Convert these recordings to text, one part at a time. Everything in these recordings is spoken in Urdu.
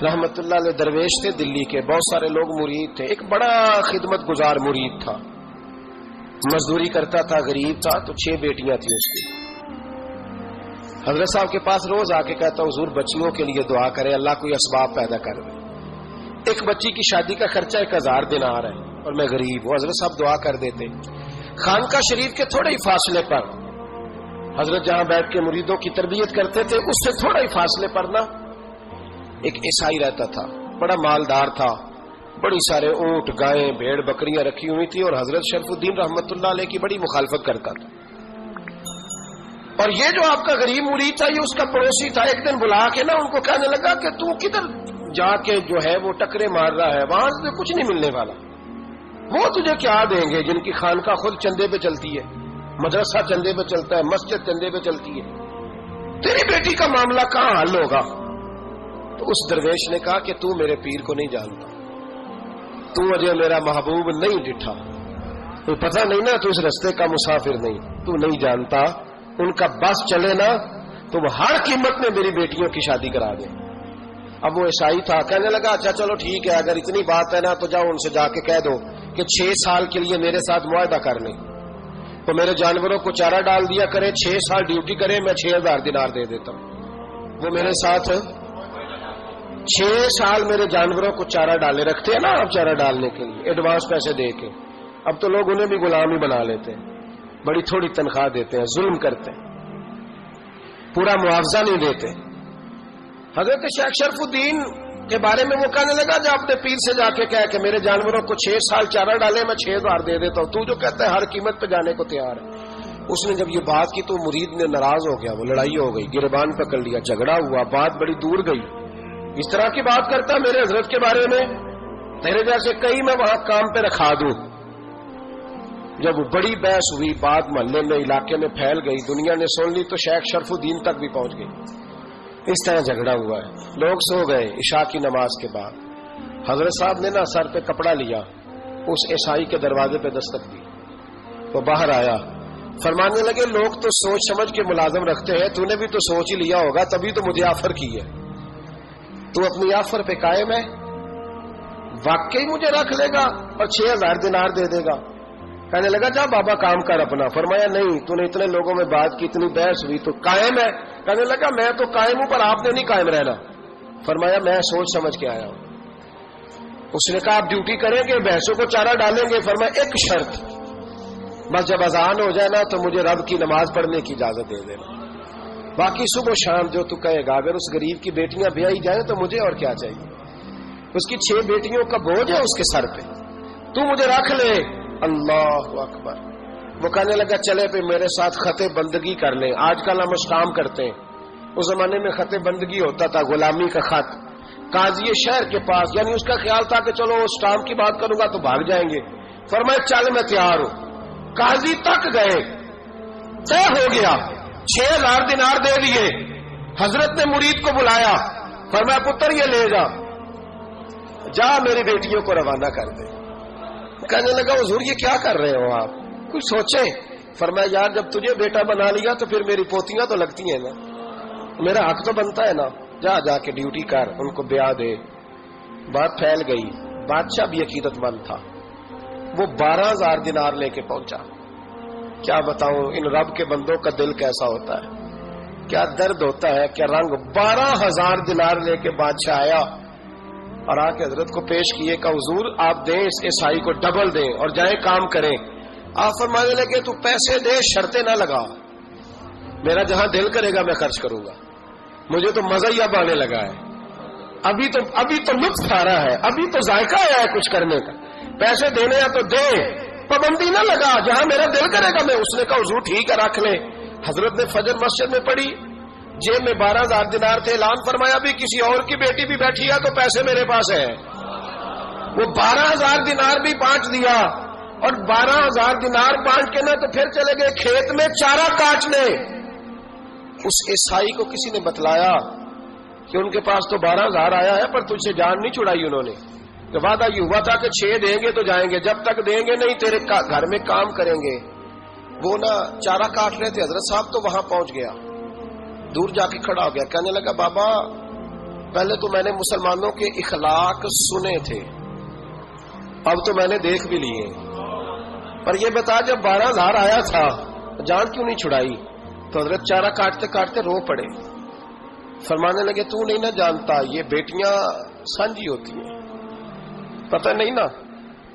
رحمت اللہ علیہ درویش تھے دلی کے، بہت سارے لوگ مرید تھے. ایک بڑا خدمت گزار مرید تھا، مزدوری کرتا تھا، غریب تھا، تو 6 بیٹیاں تھیں اس کی. حضرت صاحب کے پاس روز آ کے کہتا حضور بچیوں کے لیے دعا کرے، اللہ کوئی اسباب پیدا کر دے. ایک بچی کی شادی کا خرچہ 1000 دینار ہے اور میں غریب ہوں. حضرت صاحب دعا کر دیتے. خانقاہ شریف کے تھوڑے ہی فاصلے پر حضرت جہاں بیٹھ کے مریدوں کی تربیت کرتے تھے، اس سے تھوڑا ہی فاصلے پر نا ایک عیسائی رہتا تھا، بڑا مالدار تھا، بڑی سارے اونٹ گائیں بھیڑ بکریاں رکھی ہوئی تھی، اور حضرت شرف الدین رحمت اللہ علیہ کی بڑی مخالفت کرتا تھا. اور یہ جو آپ کا غریب مرید تھا یہ اس کا پڑوسی تھا. ایک دن بلا کے نا ان کو کہنے لگا کہ تو کدھر جا کے جو ہے وہ ٹکرے مار رہا ہے، وہاں سے کچھ نہیں ملنے والا. وہ تجھے کیا دیں گے جن کی خانقاہ خود چندے پہ چلتی ہے، مدرسہ چندے پہ چلتا ہے، مسجد چندے پہ چلتی ہے، تیری بیٹی کا معاملہ کہاں حل ہوگا؟ تو اس درویش نے کہا کہ تو میرے پیر کو نہیں جانتا، تو مجھے میرا محبوب نہیں ڈٹھا، تو پتہ نہیں نا، تو اس رستے کا مسافر نہیں، تو نہیں جانتا. ان کا بس چلے نا تو وہ ہر قیمت میں میری بیٹیوں کی شادی کرا دیں. اب وہ عیسائی تھا، کہنے لگا اچھا چلو ٹھیک ہے، اگر اتنی بات ہے نا تو جاؤ ان سے جا کے کہہ دو کہ 6 سال کے لیے میرے ساتھ معاہدہ کر لیں، تو میرے جانوروں کو چارہ ڈال دیا کرے، 6 سال ڈیوٹی کرے، میں 6000 دینار دے دیتا ہوں. وہ میرے ساتھ 6 سال میرے جانوروں کو چارہ ڈالے رکھتے ہیں نا آپ، چارہ ڈالنے کے لیے ایڈوانس پیسے دے کے. اب تو لوگ انہیں بھی غلام ہی بنا لیتے ہیں، بڑی تھوڑی تنخواہ دیتے ہیں، ظلم کرتے ہیں، پورا معاوضہ نہیں دیتے. حضرت شیخ شرف الدین کے بارے میں وہ کہنے لگا جب اپنے پیر سے جا کے کہہ کہ میرے جانوروں کو 6 سال چارہ ڈالے، میں 6000 دے دیتا ہوں، تو جو کہتا ہے ہر قیمت پہ جانے کو تیار ہے. اس نے جب یہ بات کی تو مرید نے ناراض ہو گیا، وہ لڑائی ہو گئی، گریبان پکڑ لیا، جھگڑا ہوا، بات بڑی دور گئی. اس طرح کی بات کرتا میرے حضرت کے بارے میں، تیرے جیسے کئی میں وہاں کام پہ رکھا دوں. جب وہ بڑی بحث ہوئی، بات محلے میں علاقے میں پھیل گئی، دنیا نے سن لی، تو شیخ شرف الدین تک بھی پہنچ گئی. اس طرح جھگڑا ہوا ہے. لوگ سو گئے عشاء کی نماز کے بعد. حضرت صاحب نے نا سر پہ کپڑا لیا، اس عیسائی کے دروازے پہ دستک دی. وہ باہر آیا، فرمانے لگے لوگ تو سوچ سمجھ کے ملازم رکھتے ہیں، تو نے بھی تو سوچ ہی لیا ہوگا، تبھی تو مجھے آفر کی ہے. تو اپنی آفر پہ قائم ہے؟ واقعی مجھے رکھ لے گا اور 6000 دینار دے دے گا؟ کہنے لگا جا بابا کام کر اپنا. فرمایا نہیں، تو نے اتنے لوگوں میں بات کی، اتنی بحث ہوئی، تو قائم ہے؟ کہنے لگا میں تو قائم ہوں، پر آپ نے نہیں قائم رہنا. فرمایا میں سوچ سمجھ کے آیا ہوں. اس نے کہا آپ ڈیوٹی کریں گے، بھینسوں کو چارہ ڈالیں گے؟ فرمایا ایک شرط، بس جب اذان ہو جائے نا تو مجھے رب کی نماز پڑھنے کی اجازت دے دینا، باقی صبح شام جو تو کہے گا. اگر اس غریب کی بیٹیاں بیائی جائیں تو مجھے اور کیا چاہیے؟ اس کی 6 بیٹیوں کا بوجھ ہے اس کے سر پہ، تو مجھے رکھ لے. اللہ اکبر. وہ کہنے لگا چلے پہ میرے ساتھ خط بندگی کر لیں. آج کل ہم اس کام کرتے ہیں، اس زمانے میں خط بندگی ہوتا تھا، غلامی کا خط. قاضی شہر کے پاس، یعنی اس کا خیال تھا کہ چلو اس ٹام کی بات کروں گا تو بھاگ جائیں گے. فرمایا چل میں تیار ہوں. قاضی تک گئے، طے ہو گیا، 6000 دینار دے دیے. حضرت نے مرید کو بلایا، فرمایا پتر یہ لے جا میری بیٹیوں کو روانہ کر دے. کہنے لگا حضور یہ کیا کر رہے ہو آپ، کچھ سوچیں. فرمایا یار جب تجھے بیٹا بنا لیا تو پھر میری پوتیاں تو لگتی ہیں نا، میرا حق تو بنتا ہے نا، جا کے ڈیوٹی کر، ان کو بیاہ دے. بات پھیل گئی. بادشاہ بھی عقیدت مند تھا، وہ 12000 دینار لے کے پہنچا. کیا بتاؤں ان رب کے بندوں کا دل کیسا ہوتا ہے، کیا درد ہوتا ہے، کیا رنگ. 12000 دینار لے کے بادشاہ آیا اور آ کے حضرت کو پیش کیے کہ حضور آپ دیں اس عیسائی کو ڈبل دیں اور جائیں کام کریں. آپ فرمانے لگے تو پیسے دے، شرطیں نہ لگا، میرا جہاں دل کرے گا میں خرچ کروں گا. مجھے تو مزہ ہی اب آنے لگا ہے، ابھی تو لطف آ رہا ہے، ابھی تو ذائقہ آیا ہے کچھ کرنے کا. پیسے دینے یا تو دے، پابندی نہ لگا، جہاں میرا دل کرے گا میں. اس نے کہا حضور ٹھیک ہے رکھ لے. حضرت نے فجر مسجد میں پڑھی، جیب میں 12000 دینار تھے. اعلان فرمایا بھی کسی اور کی بیٹی بھی بیٹھی ہے تو پیسے میرے پاس ہے. وہ 12000 دینار بھی بانٹ دیا، اور 12000 دینار بانٹ کے نا تو پھر چلے گئے کھیت میں چارہ کاٹنے. اس عیسائی کو کسی نے بتلایا کہ ان کے پاس تو 12000 آیا ہے پر تجھ سے جان نہیں چھڑائی انہوں نے، کہ وعدہ یہ ہوا تھا کہ 6 دیں گے تو جائیں گے، جب تک دیں گے نہیں تیرے گھر میں کام کریں گے. وہ نا چارہ کاٹ رہے تھے. حضرت صاحب تو وہاں پہنچ گیا، دور جا کے کھڑا ہو گیا، کہنے لگا بابا پہلے تو میں نے مسلمانوں کے اخلاق سنے تھے، اب تو میں نے دیکھ بھی لیے، پر یہ بتا جب 12,000 آیا تھا جان کیوں نہیں چھڑائی؟ تو حضرت چارہ کاٹتے کاٹتے رو پڑے، فرمانے لگے تو نہیں نہ جانتا یہ بیٹیاں سانجی ہوتی ہیں، پتہ نہیں نا،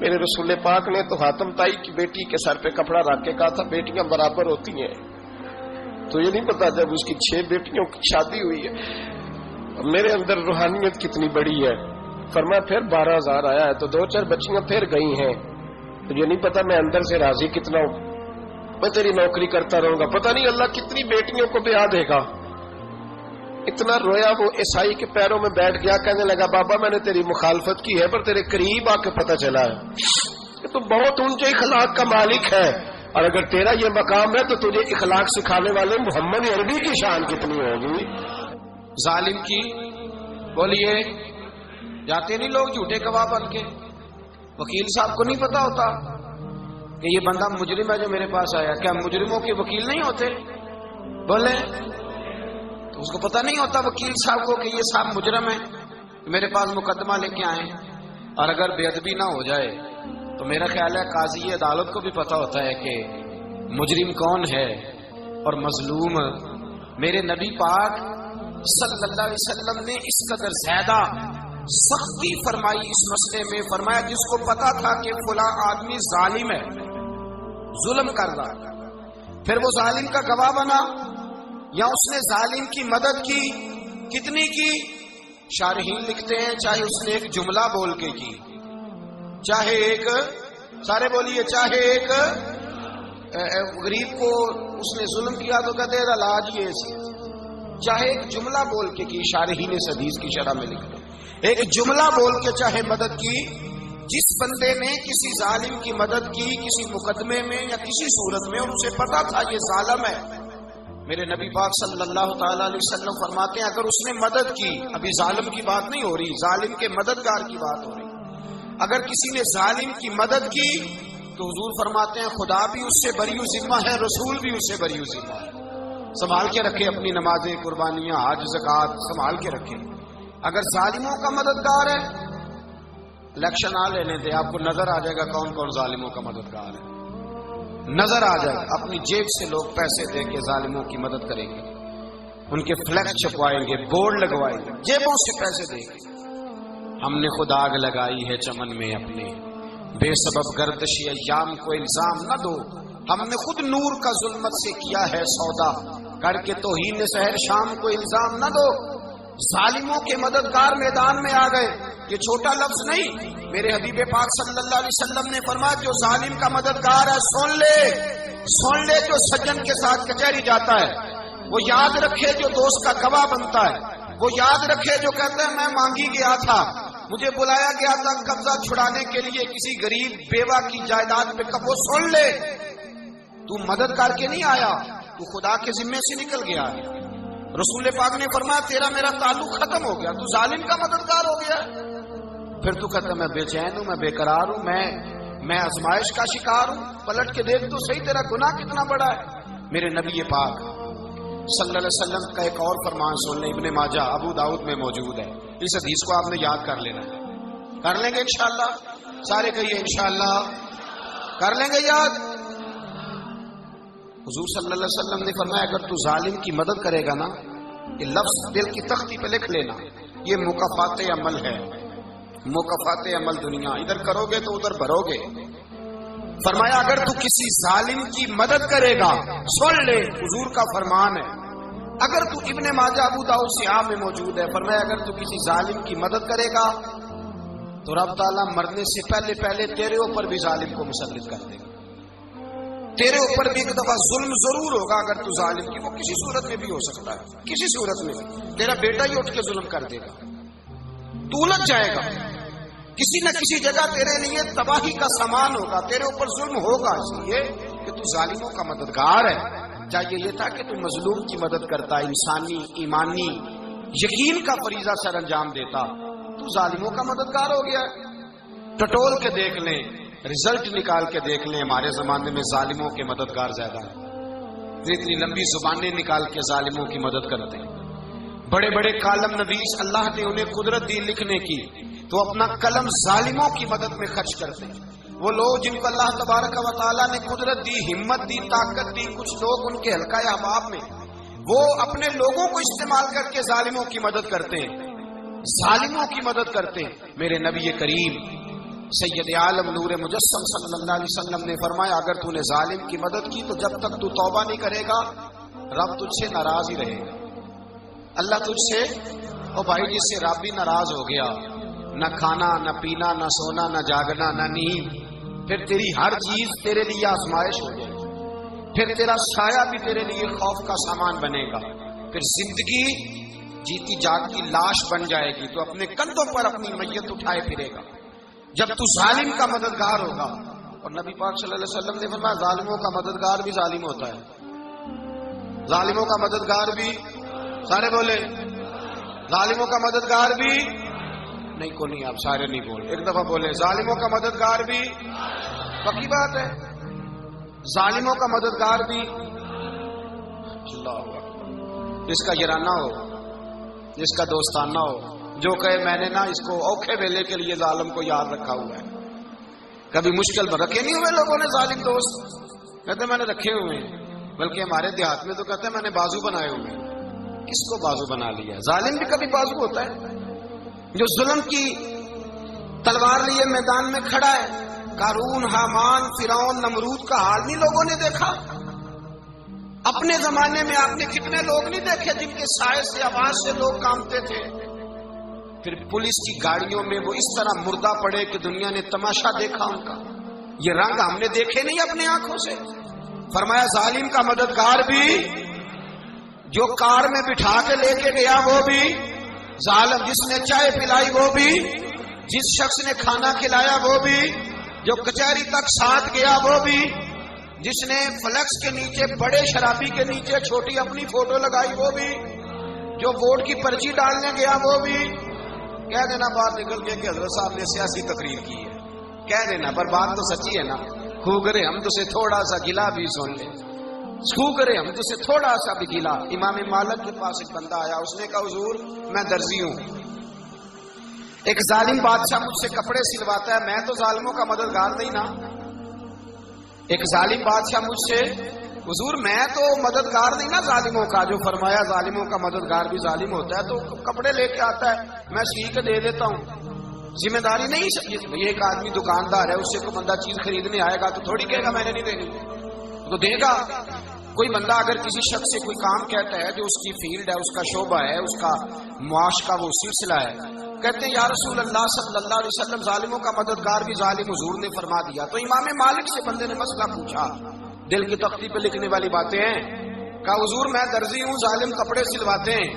میرے رسول پاک نے تو حاتم تائی کی بیٹی کے سر پہ کپڑا رکھ کے کہا تھا بیٹیاں برابر ہوتی ہیں، تو یہ نہیں پتا جب اس کی 6 بیٹیوں کی شادی ہوئی ہے میرے اندر روحانیت کتنی بڑی ہے۔ فرمایا پھر 12,000 آیا ہے تو 2-4 بچیاں پھر گئی ہیں، تو یہ نہیں پتا میں اندر سے راضی کتنا ہوں، میں تیری نوکری کرتا رہوں گا، پتہ نہیں اللہ کتنی بیٹیوں کو بیاہ دے گا۔ اتنا رویا وہ عیسائی کے پیروں میں بیٹھ گیا، کہنے لگا بابا میں نے تیری مخالفت کی ہے پر تیرے قریب آ کے پتہ چلا ہے کہ تو بہت اونچے اخلاق کا مالک ہے، اور اگر تیرا یہ مقام ہے تو تجھے اخلاق سکھانے والے محمد عربی کی شان کتنی ہوگی۔ ظالم کی بولیے جاتے نہیں لوگ جھوٹے گواہ بن کے، وکیل صاحب کو نہیں پتا ہوتا کہ یہ بندہ مجرم ہے جو میرے پاس آیا، کیا مجرموں کے وکیل نہیں ہوتے؟ بولے تو اس کو پتا نہیں ہوتا وکیل صاحب کو کہ یہ صاحب مجرم ہے، میرے پاس مقدمہ لے کے آئے، اور اگر بے ادبی نہ ہو جائے تو میرا خیال ہے قاضی عدالت کو بھی پتا ہوتا ہے کہ مجرم کون ہے اور مظلوم۔ میرے نبی پاک صلی اللہ علیہ وسلم نے اس قدر زیادہ سختی فرمائی اس مسئلے میں، فرمایا جس کو پتا تھا کہ فلاں آدمی ظالم ہے، ظلم کر رہا، پھر وہ ظالم کا گواہ بنا یا اس نے ظالم کی مدد کی، کتنی کی؟ شارحین لکھتے ہیں چاہے اس نے ایک جملہ بول کے کی، چاہے ایک، سارے بولیے، چاہے ایک غریب کو اس نے ظلم کیا تو کہتے ہیں علاج یہ سی، چاہے ایک جملہ بول کے کی، شارحین اس حدیث کی شرح میں لکھتے ہیں ایک جملہ بول کے چاہے مدد کی، جس بندے نے کسی ظالم کی مدد کی کسی مقدمے میں یا کسی صورت میں اور اسے پتا تھا یہ ظالم ہے، میرے نبی پاک صلی اللہ تعالی علیہ وسلم فرماتے ہیں اگر اس نے مدد کی، ابھی ظالم کی بات نہیں ہو رہی، ظالم کے مددگار کی بات ہو رہی، اگر کسی نے ظالم کی مدد کی تو حضور فرماتے ہیں خدا بھی اس سے بری ذمہ ہے، رسول بھی اس سے بری ذمہ ہے۔ سنبھال کے رکھے اپنی نمازیں، قربانیاں، حج، زکوٰۃ سنبھال کے رکھے۔ اگر ظالموں کا مددگار ہے، الیکشن آ لینے دے، آپ کو نظر آ جائے گا کون کون ظالموں کا مددگار ہے، نظر آ جائے گا، اپنی جیب سے لوگ پیسے دے کے ظالموں کی مدد کریں گے، ان کے فلیکس چھپوائیں گے، بورڈ لگوائیں گے، جیبوں سے پیسے دیں گے۔ ہم نے خود آگ لگائی ہے چمن میں اپنے، بے سبب گردشی ایام کو الزام نہ دو، ہم نے خود نور کا ظلمت سے کیا ہے سودا، کر کے توہین سحر شام کو الزام نہ دو۔ ظالموں کے مددگار میدان میں آ گئے، یہ چھوٹا لفظ نہیں، میرے حبیب پاک صلی اللہ علیہ وسلم نے فرمایا جو ظالم کا مددگار ہے سن لے جو سجن کے ساتھ کچہری جاتا ہے، وہ یاد رکھے جو دوست کا گواہ بنتا ہے، وہ یاد رکھے جو کہتا ہے میں مانگی گیا تھا، مجھے بلایا گیا تھا قبضہ چھڑانے کے لیے کسی غریب بیوہ کی جائیداد پہ، وہ سن لے تو مدد کر کے نہیں آیا، تو خدا کے ذمے سے نکل گیا ہے۔ رسول پاک نے فرمایا تیرا میرا تعلق ختم ہو گیا، تو ظالم کا مددگار ہو گیا، پھر تو کہتا میں بے چین ہوں، میں بے قرار ہوں، میں آزمائش کا شکار ہوں، پلٹ کے دیکھ تو صحیح تیرا گناہ کتنا بڑا ہے۔ میرے نبی پاک صلی اللہ علیہ وسلم کا ایک اور فرمان سن لیں، ابن ماجہ ابو داؤد میں موجود ہے، اس حدیث کو آپ نے یاد کر لینا ہے، کر لیں گے انشاءاللہ، سارے کہیے انشاءاللہ، کر لیں گے یاد۔ حضور صلی اللہ علیہ وسلم نے فرمایا اگر تو ظالم کی مدد کرے گا نا، یہ لفظ دل کی تختی پہ لکھ لینا، یہ مکافات عمل ہے، مکافات عمل دنیا، ادھر کرو گے تو ادھر بھرو گے۔ فرمایا اگر تو کسی ظالم کی مدد کرے گا، سن لے حضور کا فرمان ہے، اگر تو ابن ماجہ ابو داؤد سیاہ میں موجود ہے، فرمایا اگر تو کسی ظالم کی مدد کرے گا تو رب تعالیٰ مرنے سے پہلے تیرے اوپر بھی ظالم کو مسلط کر دے گا، تیرے اوپر بھی ایک دفعہ ظلم ضرور ہوگا اگر تو ظالم کی، وہ کسی صورت میں بھی ہو سکتا ہے، کسی صورت میں تیرا بیٹا ہی اٹھ کے ظلم کر دے گا، تو الجھ جائے گا، کسی نہ کسی جگہ تیرے لیے تباہی کا سامان ہوگا، تیرے اوپر ظلم ہوگا، اس لیے کہ تو ظالموں کا مددگار ہے۔ چاہیے یہ تھا کہ تو مظلوم کی مدد کرتا، انسانی ایمانی یقین کا فریضہ سر انجام دیتا، تو ظالموں کا مددگار ہو گیا۔ ٹٹول کے دیکھ لیں، رزلٹ نکال کے دیکھ لیں، ہمارے زمانے میں ظالموں کے مددگار زیادہ ہیں، اتنی لمبی زبانیں نکال کے ظالموں کی مدد کرتے ہیں، بڑے بڑے کالم نویس اللہ نے انہیں قدرت دی لکھنے کی، تو اپنا قلم ظالموں کی مدد میں خرچ کرتے ہیں۔ وہ لوگ جن کو اللہ تبارک و تعالیٰ نے قدرت دی، ہمت دی، طاقت دی، کچھ لوگ ان کے حلقہ احباب میں، وہ اپنے لوگوں کو استعمال کر کے ظالموں کی مدد کرتے ہیں، ظالموں کی مدد کرتے ہیں۔ میرے نبی کریم سید عالم نور مجسم صلی اللہ علیہ وسلم نے فرمایا، اگر تو نے ظالم کی مدد کی تو جب تک تو توبہ نہیں کرے گا رب تجھ سے ناراض ہی رہے گا۔ اللہ تجھ سے، او بھائی جس سے رب بھی ناراض ہو گیا، نہ کھانا نہ پینا نہ سونا نہ جاگنا نہ نیند، پھر تیری ہر چیز تیرے لیے آزمائش ہو جائے گی، پھر تیرا سایہ بھی تیرے لیے خوف کا سامان بنے گا، پھر زندگی جیتی جاگتی لاش بن جائے گی، تو اپنے کندھوں پر اپنی میت اٹھائے پھرے گا جب تو ظالم کا مددگار ہوگا۔ اور نبی پاک صلی اللہ علیہ وسلم نے فرمایا، ظالموں کا مددگار بھی ظالم ہوتا ہے، ظالموں کا مددگار بھی، سارے بولے ظالموں کا مددگار بھی نہیں، کو نہیں، آپ سارے نہیں بولے، ایک دفعہ بولے ظالموں کا مددگار بھی، پکی بات ہے، ظالموں کا مددگار بھی۔ اللہ اکبر، جس کا یارانہ ہو، جس کا دوستانہ ہو، جو کہے میں نے نا اس کو اوکھے ویلے کے لیے ظالم کو یاد رکھا ہوا ہے۔ کبھی مشکل میں رکھے نہیں ہوئے لوگوں نے ظالم دوست، کہتے میں نے رکھے ہوئے ہیں، بلکہ ہمارے دیہات میں تو کہتے ہیں میں نے بازو بنائے ہوئے ہیں۔ کس کو بازو بنا لیا؟ ظالم بھی کبھی بازو ہوتا ہے، جو ظلم کی تلوار لیے میدان میں کھڑا ہے۔ قارون، حامان، فرعون، نمرود کا حال نہیں لوگوں نے دیکھا؟ اپنے زمانے میں آپ نے کتنے لوگ نہیں دیکھے جن کے سائے سے، آواز سے لوگ کانپتے تھے؟ پھر پولیس کی گاڑیوں میں وہ اس طرح مردہ پڑے کہ دنیا نے تماشا دیکھا ان کا۔ یہ رنگ ہم نے دیکھے نہیں اپنے آنکھوں سے۔ فرمایا ظالم کا مددگار بھی، جو کار میں بٹھا کے لے کے گیا وہ بھی ظالم، جس نے چائے پلائی وہ بھی، جس شخص نے کھانا کھلایا وہ بھی، جو کچہری تک ساتھ گیا وہ بھی، جس نے فلیکس کے نیچے، بڑے شرابی کے نیچے چھوٹی اپنی فوٹو لگائی وہ بھی، جو ووٹ کی پرچی ڈالنے گیا وہ بھی۔ کہہ دینا بات نکل کے کہ حضرت صاحب نے سیاسی تقریر کی ہے، کہہ دینا، پر بات تو سچی ہے نا۔ خو کرے ہم تو سے تھوڑا سا گلا بھی سن لے، خو کرے ہم تو سے تھوڑا سا بھی گلا۔ امام مالک کے پاس ایک بندہ آیا، اس نے کہا حضور میں درزی ہوں، ایک ظالم بادشاہ مجھ سے کپڑے سلواتا ہے، میں تو ظالموں کا مددگار نہیں نا۔ ایک ظالم بادشاہ مجھ سے، حضور میں تو مددگار نہیں نا ظالموں کا، جو فرمایا ظالموں کا مددگار بھی ظالم ہوتا ہے، تو کپڑے لے کے آتا ہے میں سی کے دے دیتا ہوں، ذمہ داری نہیں۔ یہ ایک آدمی دکاندار ہے، اس سے کوئی بندہ چیز خریدنے آئے گا تو تھوڑی کہے گا میں نے نہیں دینی، تو دے گا۔ کوئی بندہ اگر کسی شخص سے کوئی کام کہتا ہے جو اس کی فیلڈ ہے، اس کا شعبہ ہے، اس کا معاش کا وہ سلسلہ ہے، کہتے ہیں یا رسول اللہ صلی اللہ علیہ وسلم ظالموں کا مددگار بھی ظالم، حضور نے فرما دیا۔ تو امام مالک سے بندے نے مسئلہ پوچھا، دل کی تختی پہ لکھنے والی باتیں ہیں، کہا حضور میں درزی ہوں، ظالم کپڑے سلواتے ہیں،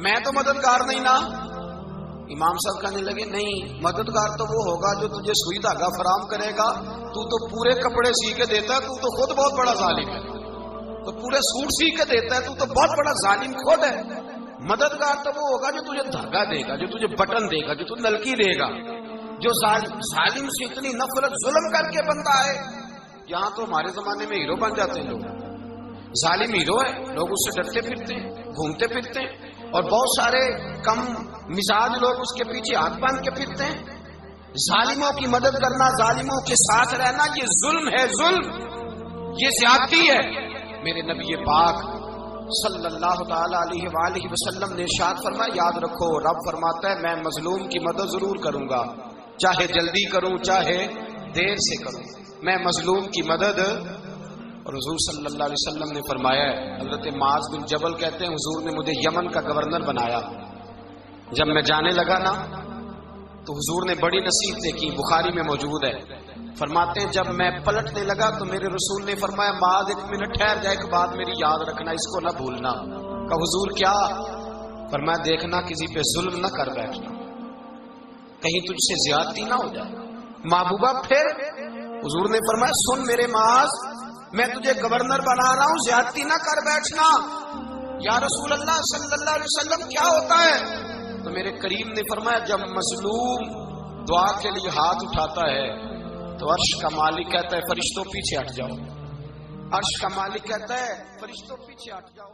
میں تو مددگار نہیں نا۔ امام صاحب کہنے لگے نہیں، مددگار تو وہ ہوگا جو تجھے سوئی دھاگا فراہم کرے گا، تو پورے کپڑے سی کے دیتا ہے، تو خود بہت بڑا ظالم ہے، تو پورے سوٹ سی کے دیتا ہے، تو بہت بڑا ظالم خود ہے۔ مددگار تو وہ ہوگا جو تجھے دھاگا دے گا، جو تجھے بٹن دے گا، جو تجھے نلکی دے گا، جو ظالم سے اتنی نفرت ظلم کر کے بندہ ہے۔ یہاں تو ہمارے زمانے میں ہیرو بن جاتے ہیں لوگ، ظالم ہیرو ہے، لوگ اس سے ڈرتے پھرتے ہیں، گھومتے پھرتے ہیں، اور بہت سارے کم مزاج لوگ اس کے پیچھے ہاتھ باندھ کے پھرتے ہیں۔ ظالموں کی مدد کرنا، ظالموں کے ساتھ رہنا، یہ ظلم ہے، ظلم، یہ زیادتی ہے۔ میرے نبی پاک صلی اللہ تعالی علیہ وآلہ وسلم نے ارشاد فرمایا، یاد رکھو رب فرماتا ہے میں مظلوم کی مدد ضرور کروں گا، چاہے جلدی کروں چاہے دیر سے کروں، میں مظلوم کی مدد۔ اور حضور صلی اللہ علیہ وسلم نے فرمایا ہے، حضرت معاذ بن جبل کہتے ہیں حضور نے مجھے یمن کا گورنر بنایا، جب میں جانے لگا نا تو حضور نے بڑی نصیحتیں کی، بخاری میں موجود ہے، فرماتے ہیں جب میں پلٹنے لگا تو میرے رسول نے فرمایا معاذ ایک منٹ ٹھہر جا، ایک بات میری یاد رکھنا، اس کو نہ بھولنا۔ کہا حضور کیا؟ فرمایا دیکھنا کسی پہ ظلم نہ کر بیٹھنا، کہیں تجھ سے زیادتی نہ ہو جائے۔ محبوبہ پھر حضور نے فرمایا سن میرے معاذ، میں تجھے گورنر بنا رہا ہوں، زیادتی نہ کر بیٹھنا۔ یا رسول اللہ صلی اللہ علیہ وسلم کیا ہوتا ہے؟ تو میرے کریم نے فرمایا جب مظلوم دعا کے لیے ہاتھ اٹھاتا ہے تو عرش کا مالک کہتا ہے فرشتوں پیچھے ہٹ جاؤ، عرش کا مالک کہتا ہے فرشتوں پیچھے ہٹ جاؤ۔